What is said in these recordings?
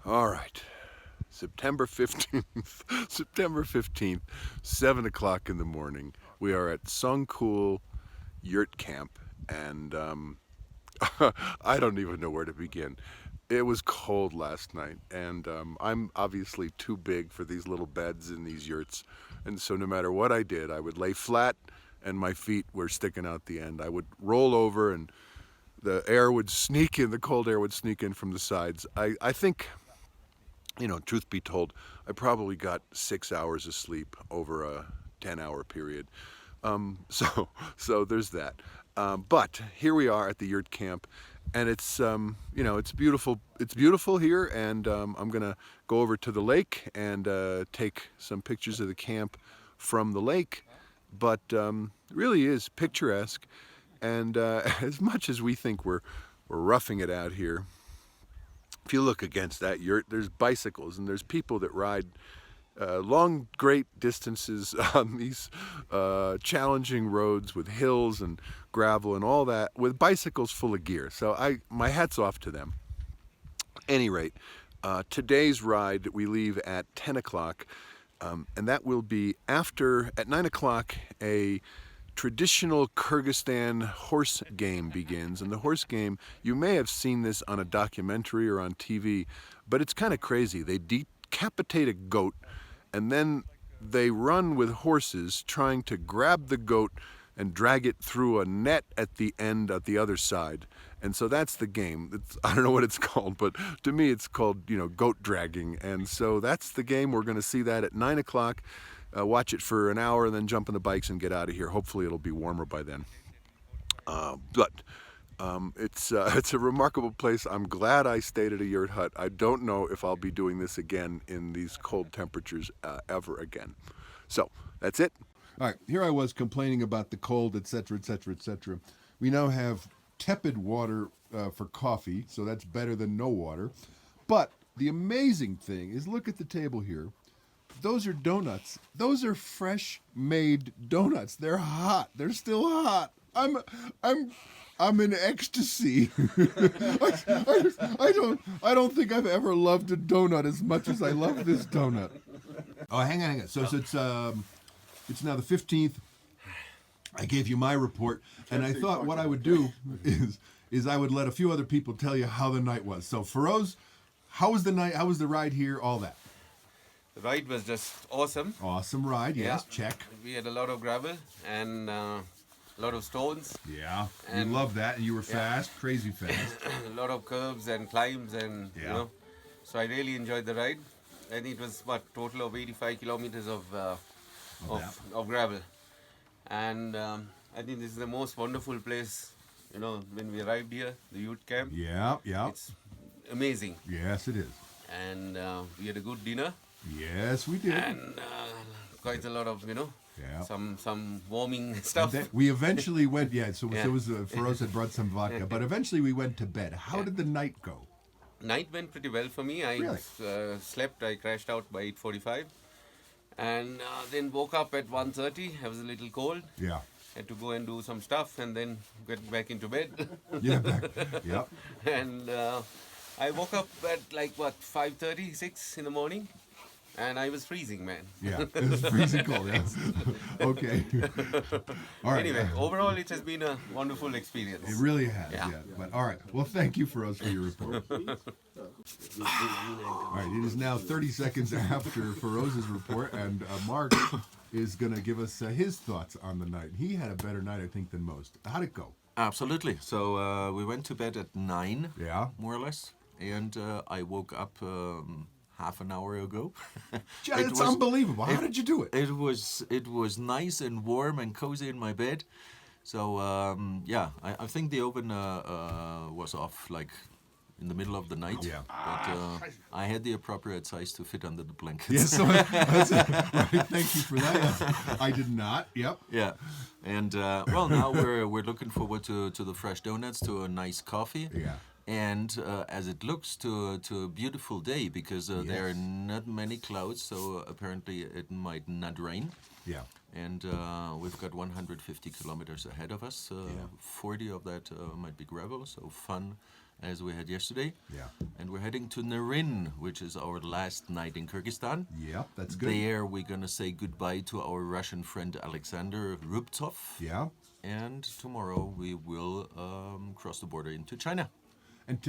All right. September 15th, September 15th, 7 o'clock in the morning. We are at Songkul Yurt Camp, and I don't even know where to begin. It was cold last night, and I'm obviously too big for these little beds in these yurts. And so, no matter what I did, I would lay flat, and my feet were sticking out the end. I would roll over, and the air would sneak in, the cold air would sneak in from the sides. I think, truth be told, I probably got 6 hours of sleep over a 10-hour period. So there's that. But here we are at the yurt camp, and it's beautiful. It's beautiful here, and I'm gonna go over to the lake and take some pictures of the camp from the lake. But it really is picturesque, and as much as we think we're roughing it out here, if you look against that yurt, there's bicycles and there's people that ride long, great distances on these challenging roads with hills and gravel and all that with bicycles full of gear. So my hat's off to them. Any rate, today's ride, we leave at 10 o'clock, and that will be after, at 9 o'clock, a traditional Kyrgyzstan horse game begins. And the horse game, you may have seen this on a documentary or on TV, but it's kind of crazy. They decapitate a goat, and then they run with horses trying to grab the goat and drag it through a net at the end at the other side. And so that's the game. I don't know what it's called, but to me it's called, goat dragging. And so that's the game. We're going to see that at 9 o'clock. Watch it for an hour and then jump on the bikes and get out of here. Hopefully it'll be warmer by then. But it's a remarkable place. I'm glad I stayed at a yurt hut. I don't know if I'll be doing this again in these cold temperatures ever again. So that's it. All right, here I was complaining about the cold, etc., etc., etc. We now have tepid water for coffee, so that's better than no water. But the amazing thing is, look at the table here. Those are donuts. Those are fresh made donuts. They're hot. They're still hot. I'm in ecstasy. I don't think I've ever loved a donut as much as I love this donut. Oh, hang on. So it's now the 15th. I gave you my report, and I thought what I would do is I would let a few other people tell you how the night was. So Feroz, how was the night? How was the ride here? All that. The ride was just awesome. Awesome ride, yes, check. We had a lot of gravel and a lot of stones. Yeah, and you love that, and you were fast, crazy fast. A lot of curves and climbs, and so I really enjoyed the ride. And it was total of 85 kilometers of gravel. And I think this is the most wonderful place. When we arrived here, the youth camp. Yeah. It's amazing. Yes, it is. And we had a good dinner. Yes, we did. And quite a lot of, some warming stuff. We eventually went, so Feroz had brought some vodka, but eventually we went to bed. How did the night go? Night went pretty well for me. I slept, I crashed out by 8:45. And then woke up at 1:30. I was a little cold. Yeah. Had to go and do some stuff and then get back into bed. Yeah. And I woke up at 5:30, 6 in the morning. And I was freezing, man. Yeah, it was freezing cold, yes. Okay. All right. Anyway, overall, it has been a wonderful experience. It really has, yeah. But all right. Well, thank you, Feroz, for your report. All right. It is now 30 seconds after Feroz's report, and Mark is going to give us his thoughts on the night. He had a better night, I think, than most. How'd it go? Absolutely. So we went to bed at 9, more or less, and I woke up half an hour ago. It's unbelievable. How did you do it? It was nice and warm and cozy in my bed. So I think the oven was off in the middle of the night. Yeah. But I had the appropriate size to fit under the blankets. Yes, so right, thank you for that. I did not. Yep. Yeah. And now we're looking forward to the fresh donuts, to a nice coffee. Yeah. And as it looks, to a beautiful day, because there are not many clouds, so apparently it might not rain. Yeah. And we've got 150 kilometers ahead of us. 40 of that might be gravel, so fun as we had yesterday. Yeah. And we're heading to Narin, which is our last night in Kyrgyzstan. Yeah, that's good. There we're going to say goodbye to our Russian friend Alexander Rubtsov. Yeah. And tomorrow we will cross the border into China. And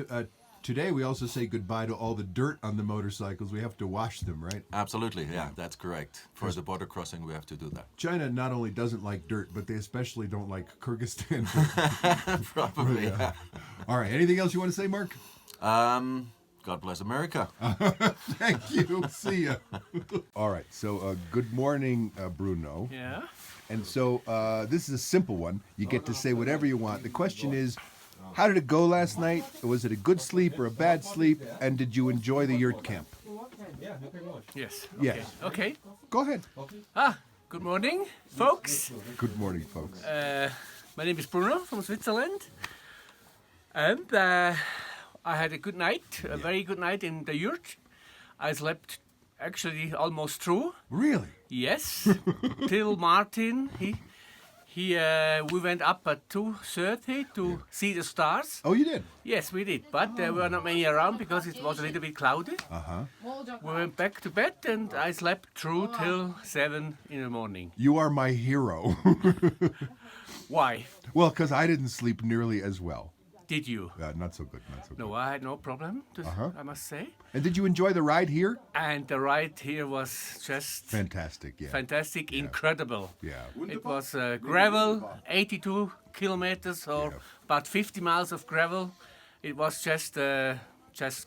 today we also say goodbye to all the dirt on the motorcycles. We have to wash them, right? Absolutely, yeah, that's correct. For the border crossing, we have to do that. China not only doesn't like dirt, but they especially don't like Kyrgyzstan. Probably, yeah. All right, anything else you want to say, Mark? God bless America. Thank you. See ya. All right, so good morning, Bruno. Yeah. And so this is a simple one. You get to say whatever you want. The question is, how did it go last night? Was it a good sleep or a bad sleep? And did you enjoy the yurt camp? Yes. Yes. Okay. Go ahead. Good morning, folks. Good morning, folks. My name is Bruno from Switzerland, and I had a good night, a very good night in the yurt. I slept actually almost through. Really? Yes, till Martin. We went up at 2:30 to see the stars. Oh, you did? Yes, we did, but there were not many around because it was a little bit cloudy. Uh-huh. We went back to bed and I slept through till 7 in the morning. You are my hero. Why? Well, because I didn't sleep nearly as well. Did you? Not so good, not so good. No, I had no problem, I must say. And did you enjoy the ride here? And the ride here was just Fantastic, yeah. fantastic, incredible. Yeah. It was gravel, 82 kilometers or about 50 miles of gravel. It was just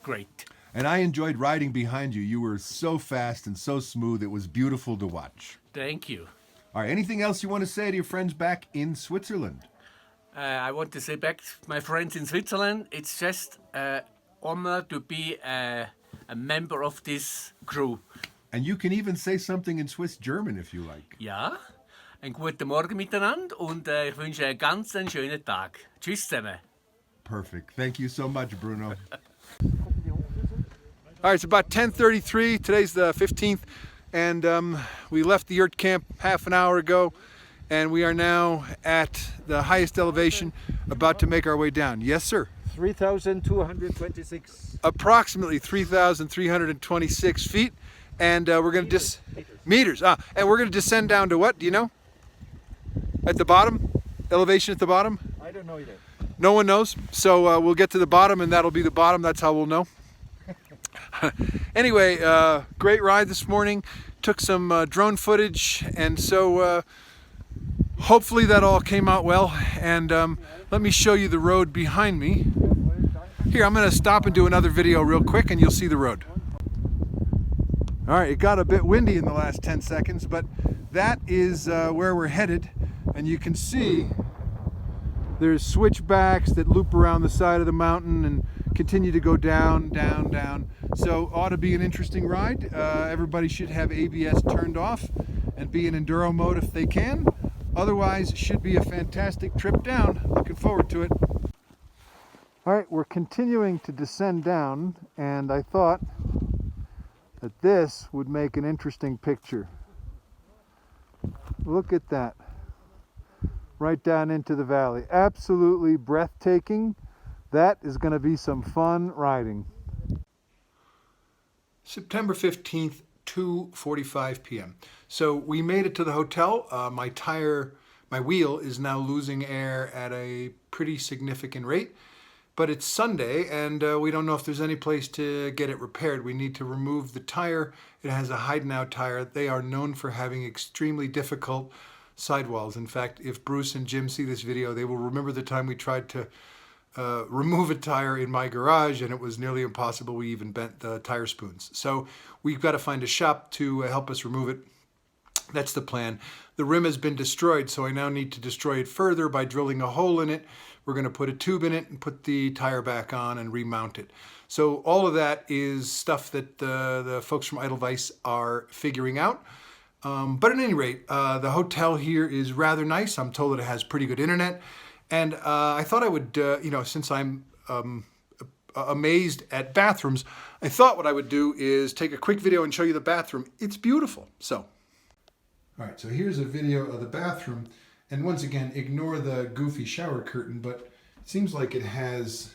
great. And I enjoyed riding behind you. You were so fast and so smooth. It was beautiful to watch. Thank you. All right, anything else you want to say to your friends back in Switzerland? I want to say back to my friends in Switzerland, it's just an honor to be a member of this crew. And you can even say something in Swiss German if you like. Ja, einen guten Morgen miteinander und ich wünsche einen ganz schönen Tag. Tschüss zusammen. Perfect. Thank you so much, Bruno. All right, it's about 10:33. Today's the 15th, and we left the yurt camp half an hour ago, and we are now at the highest elevation, about to make our way down. Yes, sir? 3,226 Approximately 3,326 feet, and we're going to meters. And we're going to descend down to what? Do you know? At the bottom? Elevation at the bottom? I don't know yet. No one knows. So we'll get to the bottom, and that'll be the bottom. That's how we'll know. Anyway, great ride this morning. Took some drone footage, and so hopefully that all came out well. And let me show you the road behind me. Here, I'm going to stop and do another video real quick, and you'll see the road. All right, it got a bit windy in the last 10 seconds, but that is where we're headed. And you can see there's switchbacks that loop around the side of the mountain and continue to go down, down, down. So ought to be an interesting ride. Everybody should have ABS turned off and be in enduro mode if they can. Otherwise, it should be a fantastic trip down. Looking forward to it. All right, we're continuing to descend down, and I thought that this would make an interesting picture. Look at that. Right down into the valley. Absolutely breathtaking. That is going to be some fun riding. September 15th, 2:45 p.m. So we made it to the hotel. My wheel is now losing air at a pretty significant rate. But it's Sunday, and we don't know if there's any place to get it repaired. We need to remove the tire. It has a Heidenau tire. They are known for having extremely difficult sidewalls. In fact, if Bruce and Jim see this video, they will remember the time we tried to remove a tire in my garage, and it was nearly impossible. We even bent the tire spoons. So we've got to find a shop to help us remove it. That's the plan. The rim has been destroyed, so I now need to destroy it further by drilling a hole in it. We're going to put a tube in it and put the tire back on and remount it. So all of that is stuff that the folks from Edelweiss are figuring out. But at any rate, the hotel here is rather nice. I'm told that it has pretty good internet. And I thought I would, since I'm amazed at bathrooms, I thought what I would do is take a quick video and show you the bathroom. It's beautiful. So. All right, so here's a video of the bathroom. And once again, ignore the goofy shower curtain, but it seems like it has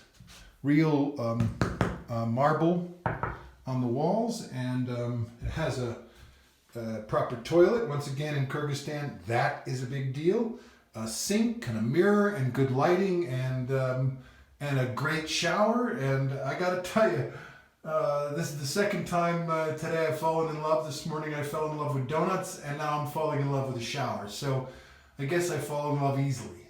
real marble on the walls, and it has a proper toilet. Once again, in Kyrgyzstan, that is a big deal. A sink and a mirror and good lighting and a great shower. And I gotta tell you, this is the second time today I've fallen in love. This morning I fell in love with donuts, and now I'm falling in love with a shower. So I guess I fall in love easily.